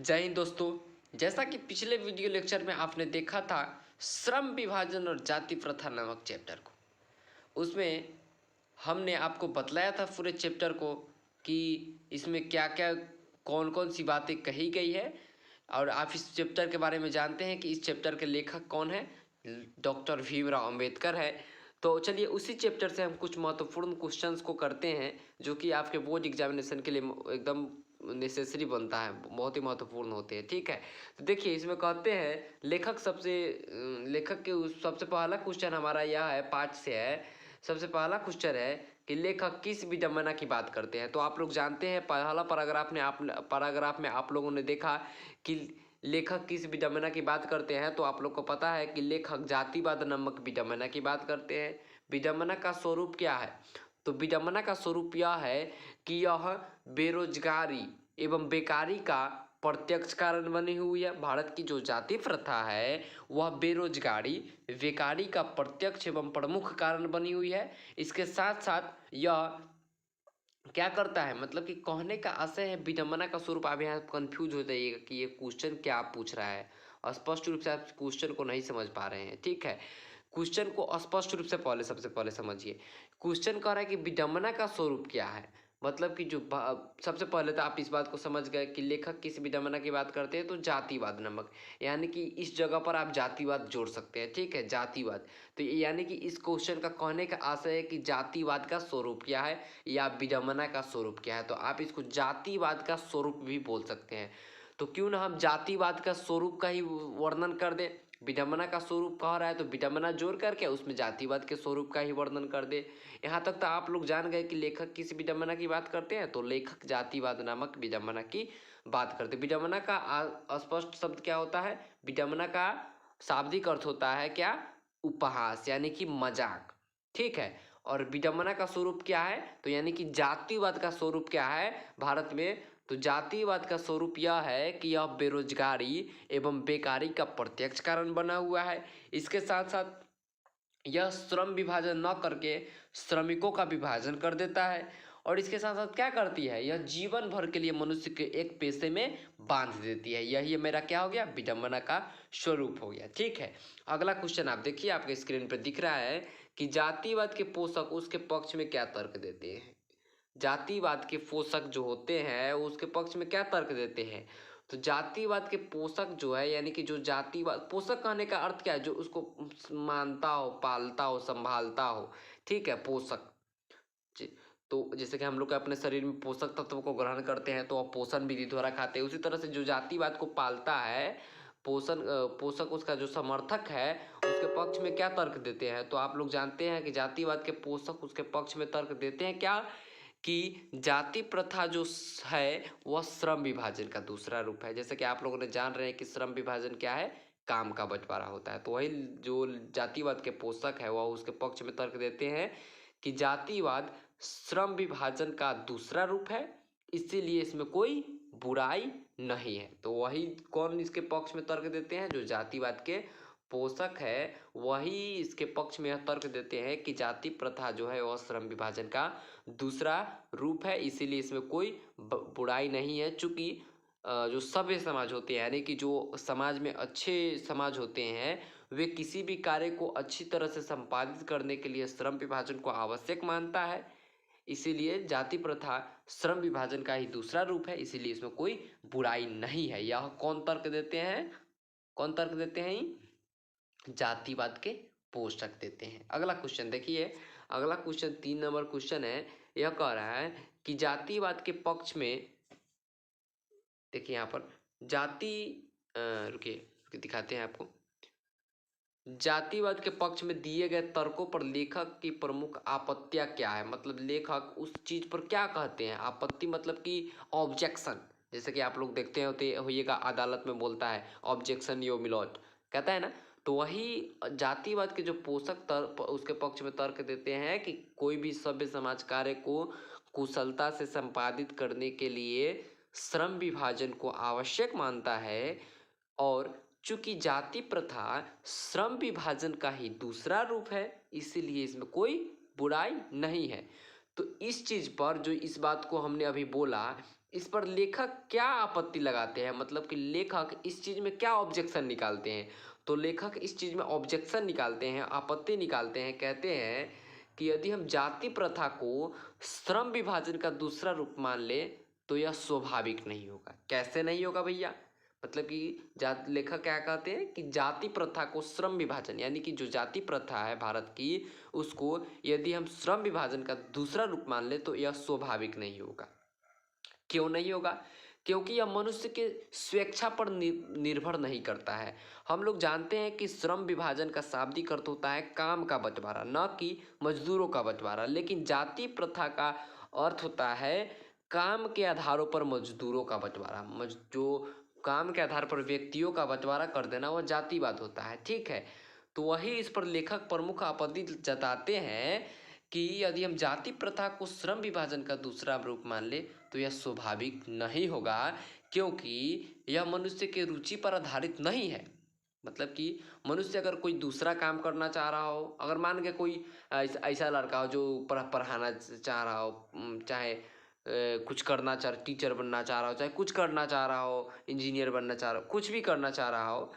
जय हिंद दोस्तों। जैसा कि पिछले वीडियो लेक्चर में आपने देखा था श्रम विभाजन और जाति प्रथा नामक चैप्टर को, उसमें हमने आपको बतलाया था पूरे चैप्टर को कि इसमें क्या क्या कौन कौन सी बातें कही गई है। और आप इस चैप्टर के बारे में जानते हैं कि इस चैप्टर के लेखक कौन है, डॉक्टर भीमराव अंबेडकर है। तो चलिए उसी चैप्टर से हम कुछ महत्वपूर्ण क्वेश्चंस को करते हैं जो कि आपके बोर्ड एग्जामिनेशन के लिए एकदम नेसेसरी बनता है, बहुत ही महत्वपूर्ण होते हैं। ठीक है, तो देखिए इसमें कहते हैं लेखक के सबसे पहला क्वेश्चन हमारा यह है, पाठ से है। सबसे पहला क्वेश्चन है कि लेखक किस विडंबना की बात करते हैं। तो आप लोग जानते हैं पहला पैराग्राफ में आप लोगों ने देखा कि लेखक किस विडंबना की बात करते हैं। तो आप लोग को पता है कि लेखक जातिवाद नामक विडंबना की बात करते हैं। विडंबना का स्वरूप क्या है? तो विडंबना का स्वरूप यह है कि यह बेरोजगारी एवं बेकारी का प्रत्यक्ष कारण बनी हुई है। भारत की जो जाति प्रथा है वह बेरोजगारी बेकारी का प्रत्यक्ष एवं प्रमुख कारण बनी हुई है। इसके साथ साथ यह क्या करता है, मतलब कि कहने का आशय है विडंबना का स्वरूप। आप यहाँ कंफ्यूज हो जाइएगा कि ये क्वेश्चन क्या पूछ रहा है, स्पष्ट रूप से आप क्वेश्चन को नहीं समझ पा रहे हैं। ठीक है, क्वेश्चन को स्पष्ट रूप से सबसे पहले समझिए। क्वेश्चन कह रहा है कि विडंबना का स्वरूप क्या है, मतलब कि सबसे पहले तो आप इस बात को समझ गए कि लेखक किस विडंबना की बात करते हैं, तो जातिवाद नामक, यानी कि इस जगह पर आप जातिवाद जोड़ सकते हैं। ठीक है, जातिवाद। तो यानी कि इस क्वेश्चन का कहने का आशय है कि जातिवाद का स्वरूप क्या है या विडंबना का स्वरूप क्या है। तो आप इसको जातिवाद का स्वरूप भी बोल सकते हैं। तो क्यों ना हम जातिवाद का स्वरूप का ही वर्णन कर दें। विडंबना का स्वरूप कह रहा है तो विडंबना जोड़ करके उसमें जातिवाद के स्वरूप का ही वर्णन कर दे। यहाँ तक तो आप लोग जान गए कि लेखक किस विडंबना की बात करते हैं, तो लेखक जातिवाद नामक विडंबना की बात करते हैं। विडंबना का स्पष्ट शब्द क्या होता है? विडंबना का शाब्दिक अर्थ होता है क्या? उपहास, यानी कि मजाक। ठीक है, और विडंबना का स्वरूप क्या है, तो यानी कि जातिवाद का स्वरूप क्या है भारत में, तो जातिवाद का स्वरूप यह है कि यह बेरोजगारी एवं बेकारी का प्रत्यक्ष कारण बना हुआ है। इसके साथ साथ यह श्रम विभाजन न करके श्रमिकों का विभाजन कर देता है। और इसके साथ साथ क्या करती है, यह जीवन भर के लिए मनुष्य के एक पेशे में बांध देती है। यही मेरा क्या हो गया, विडंबना का स्वरूप हो गया। ठीक है, अगला क्वेश्चन आप देखिए, आपके स्क्रीन पर दिख रहा है कि जातिवाद के पोषक उसके पक्ष में क्या तर्क देते हैं। जातिवाद के पोषक जो होते हैं उसके पक्ष में क्या तर्क देते हैं। तो जातिवाद के पोषक जो है, यानी कि जो जातिवाद, पोषक कहने का अर्थ क्या है, जो उसको मानता हो, पालता हो, संभालता हो। ठीक है, पोषक। तो जैसे कि हम लोग अपने शरीर में पोषक तत्वों को ग्रहण करते हैं तो पोषण विधि द्वारा खाते हैं, उसी तरह से जो जातिवाद को पालता है, पोषक उसका जो समर्थक है उसके पक्ष में क्या तर्क देते हैं। तो आप लोग जानते हैं कि जातिवाद के पोषक उसके पक्ष में तर्क देते हैं क्या, कि जाति प्रथा जो है वह श्रम विभाजन का दूसरा रूप है। जैसे कि आप लोगों ने जान रहे हैं कि श्रम विभाजन क्या है, काम का बंटवारा होता है। तो वही जो जातिवाद के पोषक है वह उसके पक्ष में तर्क देते हैं कि जातिवाद श्रम विभाजन का दूसरा रूप है, इसीलिए इसमें कोई बुराई नहीं है। तो वही कौन इसके पक्ष में तर्क देते हैं, जो जातिवाद के पोषक है वही इसके पक्ष में यह तर्क देते हैं कि जाति प्रथा जो है वह श्रम विभाजन का दूसरा रूप है, इसीलिए इसमें कोई बुराई नहीं है। चूंकि जो सभ्य समाज होते हैं, यानी कि जो समाज में अच्छे समाज होते हैं, वे किसी भी कार्य को अच्छी तरह से संपादित करने के लिए श्रम विभाजन को आवश्यक मानता है। इसीलिए जाति प्रथा श्रम विभाजन का ही दूसरा रूप है, इसीलिए इसमें कोई बुराई नहीं है। यह कौन तर्क देते हैं, कौन तर्क देते हैं? जातिवाद के पोषक देते हैं। अगला क्वेश्चन देखिए, अगला क्वेश्चन 3 नंबर क्वेश्चन है। यह कह रहा है कि जातिवाद के पक्ष में, देखिए यहाँ पर जाति रुकिए दिखाते हैं आपको। जातिवाद के पक्ष में दिए गए तर्कों पर लेखक की प्रमुख आपत्तियां क्या है, मतलब लेखक उस चीज पर क्या कहते हैं। आपत्ति मतलब कि ऑब्जेक्शन, जैसे कि आप लोग देखते होते होइएगा अदालत में बोलता है ऑब्जेक्शन योर मिलॉर्ड, कहता है ना। तो वही जातिवाद के जो पोषक तर्क उसके पक्ष में तर्क देते हैं कि कोई भी सभ्य समाज कार्य को कुशलता से संपादित करने के लिए श्रम विभाजन को आवश्यक मानता है, और चूंकि जाति प्रथा श्रम विभाजन का ही दूसरा रूप है, इसीलिए इसमें कोई बुराई नहीं है। तो इस चीज पर, जो इस बात को हमने अभी बोला, इस पर लेखक क्या आपत्ति लगाते हैं, मतलब कि लेखक इस चीज़ में क्या ऑब्जेक्शन निकालते हैं। तो लेखक इस चीज़ में ऑब्जेक्शन निकालते हैं, आपत्ति निकालते हैं, कहते हैं कि यदि हम जाति प्रथा को श्रम विभाजन का दूसरा रूप मान ले तो यह स्वाभाविक नहीं होगा। कैसे नहीं होगा भैया, मतलब कि लेखक क्या कहते हैं कि जाति प्रथा को श्रम विभाजन, यानी कि जो जाति प्रथा है भारत की, उसको यदि हम श्रम विभाजन का दूसरा रूप मान ले तो यह स्वाभाविक नहीं होगा। क्यों नहीं होगा, क्योंकि यह मनुष्य के स्वेच्छा पर निर्भर नहीं करता है। हम लोग जानते हैं कि श्रम विभाजन का शाब्दिक अर्थ होता है काम का बंटवारा, न कि मजदूरों का बंटवारा। लेकिन जाति प्रथा का अर्थ होता है काम के आधारों पर मजदूरों का बंटवारा। जो काम के आधार पर व्यक्तियों का बंटवारा कर देना वह जातिवाद होता है, ठीक है। तो वही इस पर लेखक प्रमुख आपत्ति जताते हैं कि यदि हम जाति प्रथा को श्रम विभाजन का दूसरा रूप मान ले तो यह स्वाभाविक नहीं होगा, क्योंकि यह मनुष्य के रुचि पर आधारित नहीं है। मतलब कि मनुष्य अगर कोई दूसरा काम करना चाह रहा हो, अगर मान के कोई ऐसा लड़का हो जो पढ़ाना चाह रहा हो, चाहे कुछ करना चाह, टीचर बनना चाह रहा हो, चाहे कुछ करना चाह रहा हो, इंजीनियर बनना चाह रहा हो, कुछ भी करना चाह रहा हो,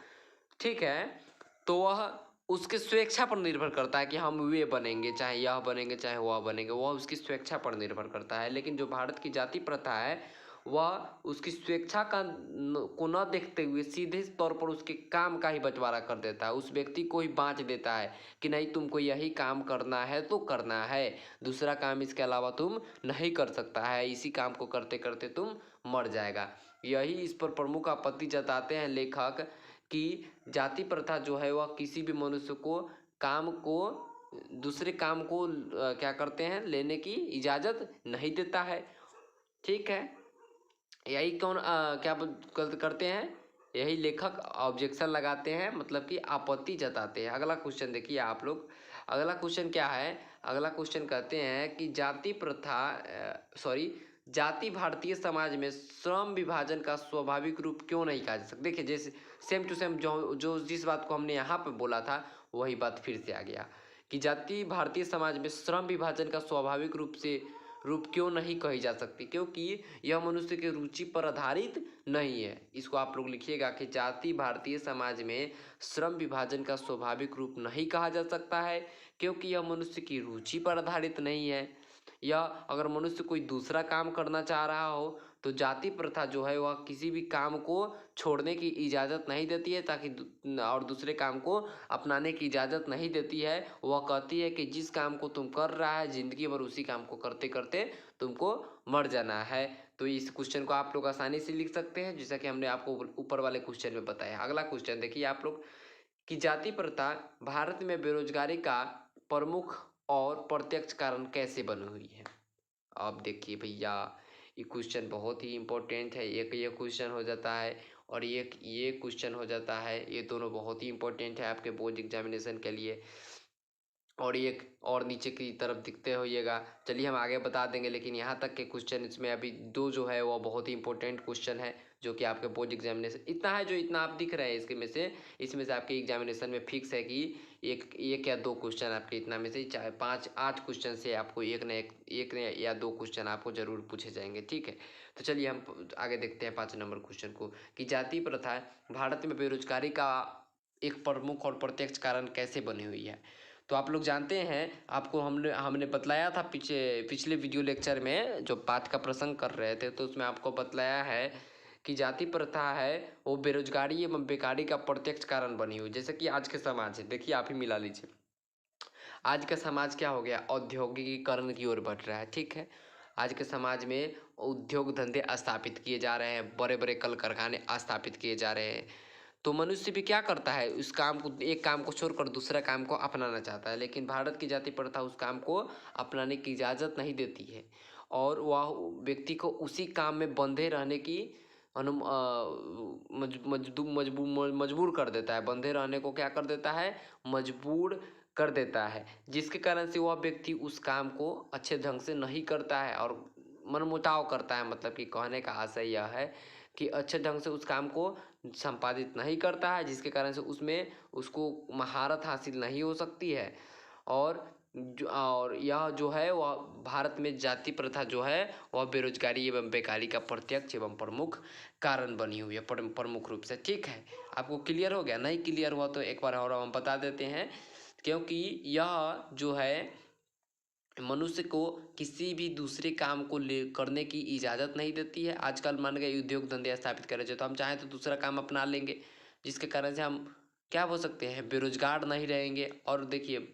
ठीक है, तो वह उसके स्वेच्छा पर निर्भर करता है कि हम वे बनेंगे, चाहे यह बनेंगे चाहे वह बनेंगे, वह उसकी स्वेच्छा पर निर्भर करता है। लेकिन जो भारत की जाति प्रथा है वह उसकी स्वेच्छा को न देखते हुए सीधे तौर पर उसके काम का ही बंटवारा कर देता है, उस व्यक्ति को ही बांट देता है कि नहीं तुमको यही काम करना है तो करना है, दूसरा काम इसके अलावा तुम नहीं कर सकता है, इसी काम को करते करते तुम मर जाएगा। यही इस पर प्रमुख आपत्ति जताते हैं लेखक कि जाति प्रथा जो है वह किसी भी मनुष्य को काम को दूसरे काम को क्या करते हैं, लेने की इजाज़त नहीं देता है, ठीक है। यही क्या करते हैं, यही लेखक ऑब्जेक्शन लगाते हैं, मतलब कि आपत्ति जताते हैं। अगला क्वेश्चन देखिए आप लोग, अगला क्वेश्चन क्या है, अगला क्वेश्चन कहते हैं कि जाति प्रथा जाति भारतीय समाज में श्रम विभाजन का स्वाभाविक रूप क्यों नहीं कहा जा सकता। देखिए जैसे सेम टू सेम जो जो जिस बात को हमने यहाँ पे बोला था वही बात फिर से आ गया कि जाति भारतीय समाज में श्रम विभाजन का स्वाभाविक रूप क्यों नहीं कही जा सकती, क्योंकि यह मनुष्य के रुचि पर आधारित नहीं है। इसको आप लोग लिखिएगा कि जाति भारतीय समाज में श्रम विभाजन का स्वाभाविक रूप नहीं कहा जा सकता है, क्योंकि यह मनुष्य की रुचि पर आधारित नहीं है। या अगर मनुष्य कोई दूसरा काम करना चाह रहा हो तो जाति प्रथा जो है वह किसी भी काम को छोड़ने की इजाज़त नहीं देती है, ताकि और दूसरे काम को अपनाने की इजाज़त नहीं देती है। वह कहती है कि जिस काम को तुम कर रहा है ज़िंदगी भर उसी काम को करते करते तुमको मर जाना है। तो इस क्वेश्चन को आप लोग आसानी से लिख सकते हैं, जैसा कि हमने आपको ऊपर वाले क्वेश्चन में बताया। अगला क्वेश्चन देखिए आप लोग कि जाति प्रथा भारत में बेरोजगारी का प्रमुख और प्रत्यक्ष कारण कैसे बनी हुई है। अब देखिए भैया ये क्वेश्चन बहुत ही इम्पोर्टेंट है, एक ये क्वेश्चन हो जाता है और ये क्वेश्चन हो जाता है, ये दोनों बहुत ही इम्पोर्टेंट है आपके बोर्ड एग्जामिनेशन के लिए। और एक और नीचे की तरफ दिखते होइएगा, चलिए हम आगे बता देंगे, लेकिन यहाँ तक के क्वेश्चन इसमें अभी दो जो है वो बहुत ही इंपॉर्टेंट क्वेश्चन है जो कि आपके बोर्ड एग्जामिनेशन इतना है, जो इतना आप दिख रहे हैं इसमें से आपके एग्जामिनेशन में फिक्स है कि एक या दो क्वेश्चन आपके इतना में से चाहे 5-8 क्वेश्चन से आपको एक या दो क्वेश्चन आपको जरूर पूछे जाएंगे, ठीक है। तो चलिए हम आगे देखते हैं 5 नंबर क्वेश्चन को कि जाति प्रथा भारत में बेरोजगारी का एक प्रमुख और प्रत्यक्ष कारण कैसे बनी हुई है। तो आप लोग जानते हैं, आपको हमने बतलाया था पिछले वीडियो लेक्चर में जो पाठ का प्रसंग कर रहे थे, तो उसमें आपको बतलाया है कि जाति प्रथा है वो बेरोजगारी एवं बेकारी का प्रत्यक्ष कारण बनी हुई। जैसे कि आज के समाज है, देखिए आप ही मिला लीजिए, आज का समाज क्या हो गया, औद्योगिकीकरण की ओर बढ़ रहा है, ठीक है। आज के समाज में उद्योग धंधे स्थापित किए जा रहे हैं, बड़े बड़े कल कारखाने स्थापित किए जा रहे हैं। तो मनुष्य भी क्या करता है, उस काम को एक काम को छोड़कर दूसरा काम को अपनाना चाहता है, लेकिन भारत की जाति प्रथा उस काम को अपनाने की इजाज़त नहीं देती है और वह व्यक्ति को उसी काम में बंधे रहने की मजबूर कर देता है, बंधे रहने को क्या कर देता है, मजबूर कर देता है, जिसके कारण से वह व्यक्ति उस काम को अच्छे ढंग से नहीं करता है और मनमुटाव करता है। मतलब कि कहने का आशय यह है कि अच्छे ढंग से उस काम को संपादित नहीं करता है, जिसके कारण से उसमें उसको महारत हासिल नहीं हो सकती है और और यह जो है वह भारत में जाति प्रथा जो है वह बेरोजगारी एवं बेकारी का प्रत्यक्ष एवं प्रमुख कारण बनी हुई है, प्रमुख रूप से। ठीक है, आपको क्लियर हो गया? नहीं क्लियर हुआ तो एक बार और हम बता देते हैं, क्योंकि यह जो है मनुष्य को किसी भी दूसरे काम को करने की इजाज़त नहीं देती है। आजकल मान गए उद्योग धंधे स्थापित करे तो हम चाहें तो दूसरा काम अपना लेंगे, जिसके कारण से हम क्या हो सकते हैं, बेरोजगार नहीं रहेंगे। और देखिए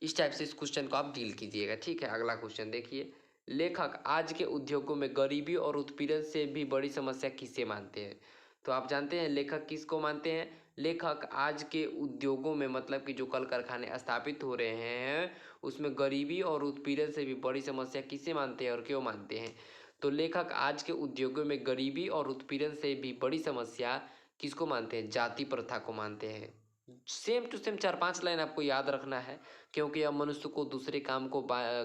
इस टाइप से इस क्वेश्चन को आप डील कीजिएगा। ठीक है, अगला क्वेश्चन देखिए, लेखक आज के उद्योगों में गरीबी और उत्पीड़न से भी बड़ी समस्या किसे मानते हैं? तो आप जानते हैं लेखक किसको मानते हैं? लेखक आज के उद्योगों में, मतलब कि जो कल कारखाने स्थापित हो रहे हैं उसमें गरीबी और उत्पीड़न से भी बड़ी समस्या किसे मानते हैं और क्यों मानते हैं? तो लेखक आज के उद्योगों में गरीबी और उत्पीड़न से भी बड़ी समस्या किसको मानते हैं? जाति प्रथा को मानते हैं। सेम टू सेम 4-5 लाइन आपको याद रखना है, क्योंकि अब मनुष्य को दूसरे काम को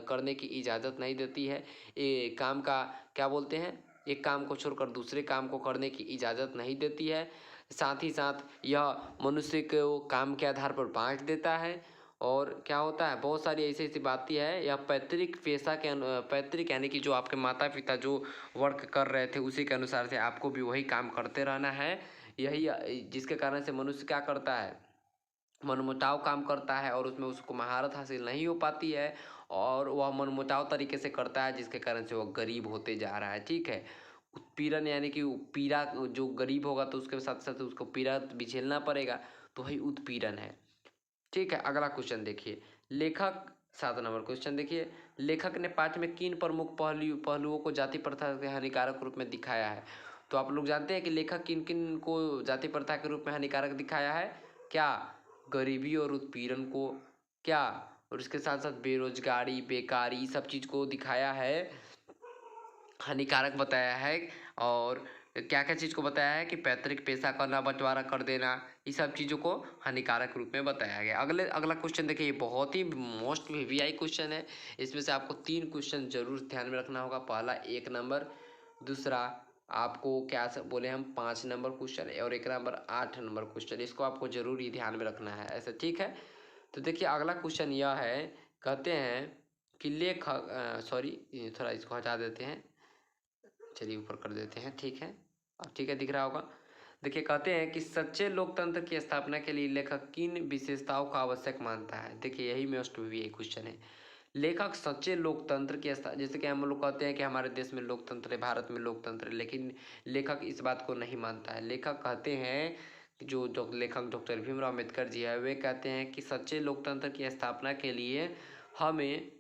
करने की इजाज़त नहीं देती है। ये काम का क्या बोलते हैं, एक काम को छोड़कर दूसरे काम को करने की इजाज़त नहीं देती है। साथ ही साथ यह मनुष्य को काम के आधार पर बांट देता है। और क्या होता है, बहुत सारी ऐसी ऐसी बातें हैं। यह पैतृक पेशा के पैतृक यानी कि जो आपके माता पिता जो वर्क कर रहे थे उसी के अनुसार से आपको भी वही काम करते रहना है। यही जिसके कारण से मनुष्य क्या करता है, मनमुटाव काम करता है और उसमें उसको महारत हासिल नहीं हो पाती है और वह मनमुटाव तरीके से करता है, जिसके कारण से वह गरीब होते जा रहा है। ठीक है, उत्पीड़न यानी कि पीड़ा, जो गरीब होगा तो उसके साथ साथ उसको पीड़ा भी झेलना पड़ेगा, तो वही उत्पीड़न है। ठीक है, अगला क्वेश्चन देखिए, लेखक 7 नंबर क्वेश्चन देखिए, लेखक ने पाठ में किन प्रमुख पहलुओं को जाति प्रथा के हानिकारक रूप में दिखाया है? तो आप लोग जानते हैं कि लेखक किन किन को जाति प्रथा के रूप में हानिकारक दिखाया है? क्या? गरीबी और उत्पीड़न को, क्या, और इसके साथ साथ बेरोजगारी, बेकारी, सब चीज़ को दिखाया है, हानिकारक बताया है। और क्या क्या चीज़ को बताया है कि पैतृक पेशा का ना बंटवारा कर देना, ये सब चीज़ों को हानिकारक रूप में बताया गया। अगला क्वेश्चन देखिए, ये बहुत ही मोस्ट वीवीआई क्वेश्चन है। इसमें से आपको 3 क्वेश्चन जरूर ध्यान में रखना होगा। पहला 1 नंबर, दूसरा आपको क्या बोले हम 5 नंबर क्वेश्चन, और एक नंबर 8 नंबर क्वेश्चन। इसको आपको जरूर ही ध्यान में रखना है ऐसा। ठीक है, तो देखिए अगला क्वेश्चन यह है, कहते हैं कि लेखक, सॉरी थोड़ा इसको हटा देते हैं, चलिए ऊपर कर देते हैं। ठीक है, अब ठीक है, दिख रहा होगा। देखिए कहते हैं कि सच्चे लोकतंत्र की स्थापना के लिए लेखक किन विशेषताओं का आवश्यक मानता है? देखिए यही मोस्ट भी क्वेश्चन है। लेखक सच्चे लोकतंत्र की जैसे कि हम लोग कहते हैं कि हमारे देश में लोकतंत्र है, भारत में लोकतंत्र है, लेकिन लेखक इस बात को नहीं मानता है। लेखक कहते हैं कि जो लेखक डॉक्टर भीमराव अम्बेडकर जी है, वे कहते हैं कि सच्चे लोकतंत्र की स्थापना के लिए हमें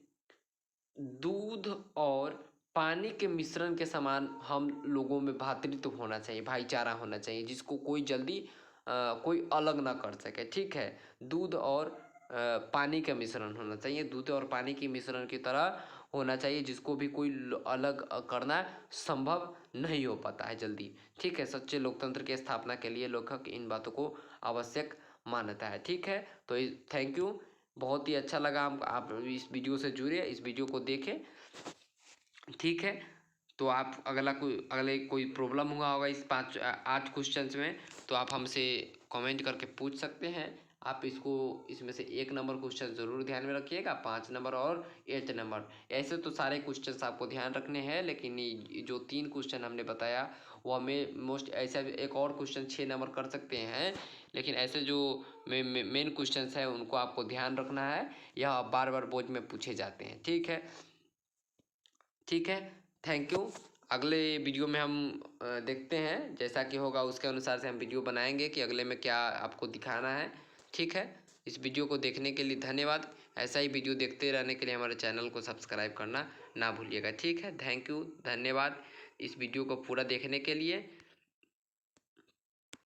दूध और पानी के मिश्रण के समान हम लोगों में भ्रातृत्व होना चाहिए, भाईचारा होना चाहिए, जिसको कोई जल्दी कोई अलग ना कर सके। ठीक है, दूध और पानी का मिश्रण होना चाहिए, दूध और पानी के मिश्रण की तरह होना चाहिए, जिसको भी कोई अलग करना संभव नहीं हो पाता है जल्दी। ठीक है, सच्चे लोकतंत्र की स्थापना के लिए लेखक इन बातों को आवश्यक मानता है। ठीक है, तो थैंक यू, बहुत ही अच्छा लगा हम आप इस वीडियो से जुड़े, इस वीडियो को देखें। ठीक है, तो आप अगले कोई प्रॉब्लम हुआ होगा इस 8 क्वेश्चंस में, तो आप हमसे कमेंट करके पूछ सकते हैं। आप इसमें से 1 नंबर क्वेश्चन ज़रूर ध्यान में रखिएगा, 5 नंबर और 8 नंबर। ऐसे तो सारे क्वेश्चंस आपको ध्यान रखने हैं, लेकिन ये जो 3 क्वेश्चन हमने बताया वो हमें मोस्ट, ऐसा एक और क्वेश्चन 6 नंबर कर सकते हैं, लेकिन ऐसे जो मेन क्वेश्चंस हैं उनको आपको ध्यान रखना है, यह बार बार बोर्ड में पूछे जाते हैं। ठीक है, ठीक है, थैंक यू। अगले वीडियो में हम देखते हैं, जैसा कि होगा उसके अनुसार से हम वीडियो बनाएंगे कि अगले में क्या आपको दिखाना है। ठीक है, इस वीडियो को देखने के लिए धन्यवाद। ऐसा ही वीडियो देखते रहने के लिए हमारे चैनल को सब्सक्राइब करना ना भूलिएगा। ठीक है, थैंक यू, धन्यवाद इस वीडियो को पूरा देखने के लिए।